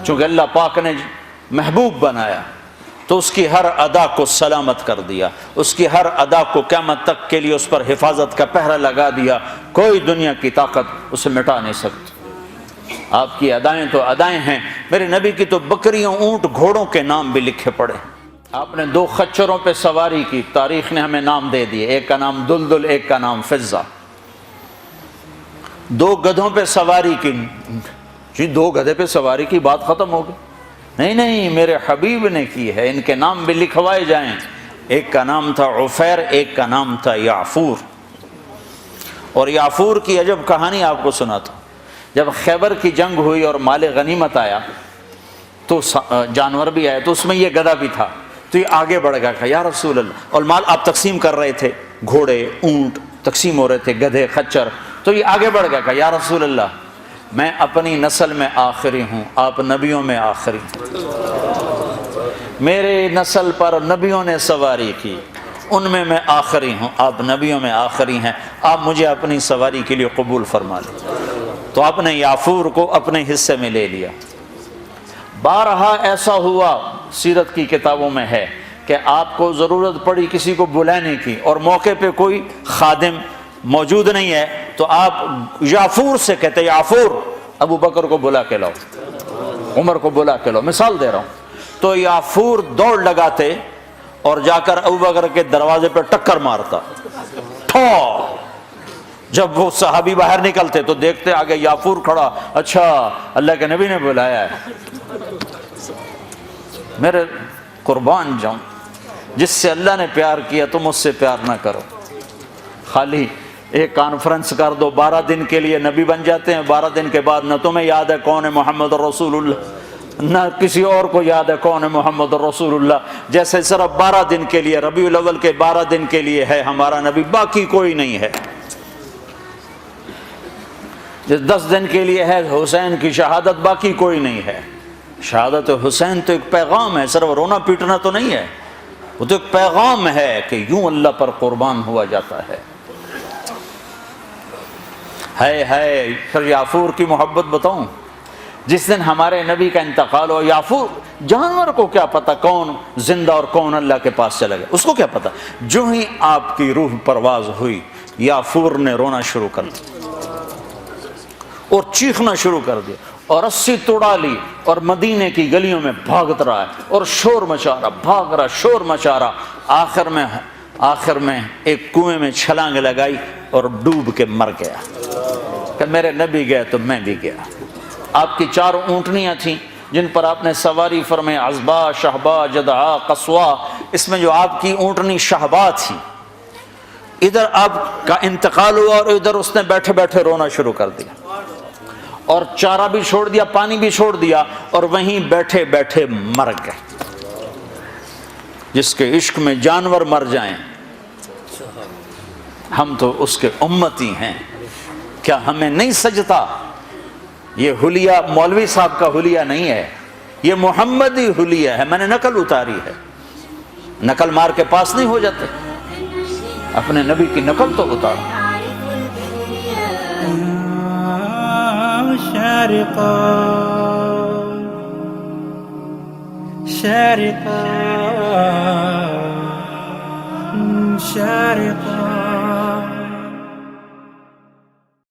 چونکہ اللہ پاک نے محبوب بنایا تو اس کی ہر ادا کو سلامت کر دیا، اس کی ہر ادا کو قیامت تک کے لیے اس پر حفاظت کا پہرا لگا دیا، کوئی دنیا کی طاقت اسے مٹا نہیں سکتی۔ آپ کی ادائیں تو ادائیں ہیں، میرے نبی کی تو بکریوں، اونٹ، گھوڑوں کے نام بھی لکھے پڑے۔ آپ نے 2 خچروں پہ سواری کی، تاریخ نے ہمیں نام دے دیے، ایک کا نام دلدل، ایک کا نام فضہ۔ 2 گدھوں پہ سواری کی، جی 2 گدھے پہ سواری کی بات ختم ہو گئی؟ نہیں، میرے حبیب نے کی ہے، ان کے نام بھی لکھوائے جائیں۔ ایک کا نام تھا عفیر، ایک کا نام تھا یعفور۔ اور یعفور کی عجب کہانی آپ کو سناتا ہوں۔ جب خیبر کی جنگ ہوئی اور مال غنیمت آیا تو جانور بھی آئے، تو اس میں یہ گدھا بھی تھا، تو یہ آگے بڑھ گیا، کہا یا رسول اللہ، اور مال آپ تقسیم کر رہے تھے، گھوڑے، اونٹ تقسیم ہو رہے تھے، گدھے، خچر، تو یہ آگے بڑھ گیا، کہا یا رسول اللہ، میں اپنی نسل میں آخری ہوں، آپ نبیوں میں آخری ہیں، میرے نسل پر نبیوں نے سواری کی، ان میں آخری ہوں، آپ نبیوں میں آخری ہیں، آپ مجھے اپنی سواری کے لیے قبول فرما لیں۔ تو آپ نے یعفور کو اپنے حصے میں لے لیا۔ بارہا ایسا ہوا، سیرت کی کتابوں میں ہے کہ آپ کو ضرورت پڑی کسی کو بلانے کی اور موقع پہ کوئی خادم موجود نہیں ہے، تو آپ یعفور سے کہتے یعفور ابو بکر کو بلا کے لاؤ، عمر کو بلا کے لاؤ، مثال دے رہا ہوں۔ تو یعفور دوڑ لگاتے اور جا کر ابو بکر کے دروازے پہ ٹکر مارتا، ٹھو۔ جب وہ صحابی باہر نکلتے تو دیکھتے آگے یعفور کھڑا، اچھا اللہ کے نبی نے بلایا ہے۔ میرے قربان جاؤں، جس سے اللہ نے پیار کیا تم اس سے پیار نہ کرو۔ خالی ایک کانفرنس کر دو، 12 دن کے لیے نبی بن جاتے ہیں، 12 دن کے بعد نہ تمہیں یاد ہے کون ہے محمد رسول اللہ، نہ کسی اور کو یاد ہے کون ہے محمد رسول اللہ، جیسے صرف 12 دن کے لیے، ربیع الاول کے 12 دن کے لیے ہے ہمارا نبی، باقی کوئی نہیں ہے۔ جس 10 دن کے لیے ہے حسین کی شہادت، باقی کوئی نہیں ہے۔ شہادت حسین تو ایک پیغام ہے، صرف رونا پیٹنا تو نہیں ہے، وہ تو ایک پیغام ہے کہ یوں اللہ پر قربان ہوا جاتا ہے۔ پھر یعفور کی محبت بتاؤں، جس دن ہمارے نبی کا انتقال ہو، یعفور جانور کو کیا پتا کون زندہ اور کون اللہ کے پاس چلا گیا، اس کو کیا پتا، جو ہی آپ کی روح پرواز ہوئی یعفور نے رونا شروع کر دیا اور چیخنا شروع کر دیا اور رسی توڑا لی اور مدینے کی گلیوں میں بھاگت رہا ہے اور شور مچا رہا، بھاگ رہا، شور مچا رہا، آخر میں ایک کنویں میں چھلانگ لگائی اور ڈوب کے مر گیا کہ میرے نبی گئے تو میں بھی گیا۔ آپ کی 4 اونٹنیاں تھیں جن پر آپ نے سواری فرمائی، عزبا، شہبا، جدعا، قصوا۔ اس میں جو آپ کی اونٹنی شہبا تھی، ادھر آپ کا انتقال ہوا اور ادھر اس نے بیٹھے بیٹھے رونا شروع کر دیا اور چارہ بھی چھوڑ دیا، پانی بھی چھوڑ دیا اور وہیں بیٹھے بیٹھے مر گئے۔ جس کے عشق میں جانور مر جائیں، ہم تو اس کے امتی ہیں، کیا ہمیں نہیں سجتا؟ یہ حلیہ مولوی صاحب کا حلیہ نہیں ہے، یہ محمدی حلیہ ہے، میں نے نقل اتاری ہے۔ نقل مار کے پاس نہیں ہو جاتے، اپنے نبی کی نقل تو اتارو۔ شارقا شارقا شارقا